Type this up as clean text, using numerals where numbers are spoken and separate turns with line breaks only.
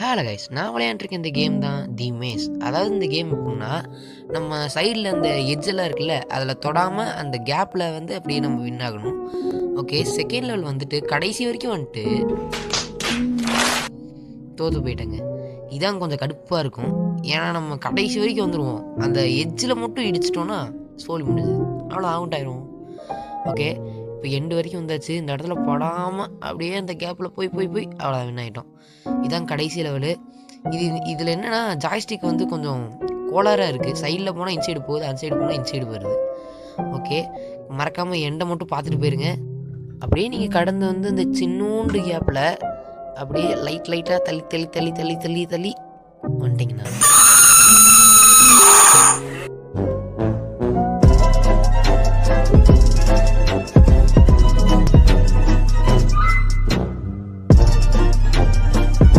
Hello guys, நான் விளையாண்டுருக்க இந்த game தான் தி மேஸ். அதாவது இந்த கேம் எப்படின்னா, நம்ம சைடில் அந்த எட்ஜெல்லாம் இருக்குல்ல, அதில் தொடாமல் அந்த கேப்பில் வந்து அப்படியே நம்ம வின் ஆகணும். ஓகே, செகண்ட் லெவல் வந்துட்டு கடைசி வரைக்கும் வந்துட்டு தோற்று போயிட்டேங்க. இதான் கொஞ்சம் கடுப்பாக இருக்கும். ஏன்னா நம்ம கடைசி வரைக்கும் வந்துடுவோம், அந்த எட்ஜில் மட்டும் இடிச்சிட்டோன்னா சோலி முடிஞ்சு அவ்வளோ அவுட் ஆயிரும். ஓகே, இப்போ எண்டு வரைக்கும் வந்தாச்சு. இந்த இடத்துல படாமல் அப்படியே அந்த கேப்பில் போய் போய் போய் அவ்வளோ வின் ஆகிட்டோம். இதான் கடைசி லெவலு. இதில் என்னென்னா, ஜாய்ஸ்டிக் வந்து கொஞ்சம் கோளாராக இருக்குது. சைடில் போனால் இன்சைடு போகுது, அந்த சைடு போனால் இன்சைடு வருது. ஓகே, மறக்காமல் எண்டை மட்டும் பார்த்துட்டு போயிருங்க. அப்படியே நீங்கள் கடந்து வந்து இந்த சின்னூண்டு கேப்பில் அப்படியே லைட்டாக தள்ளி தள்ளி தள்ளி தள்ளி தள்ளி தள்ளி வந்துட்டிங்கண்ணா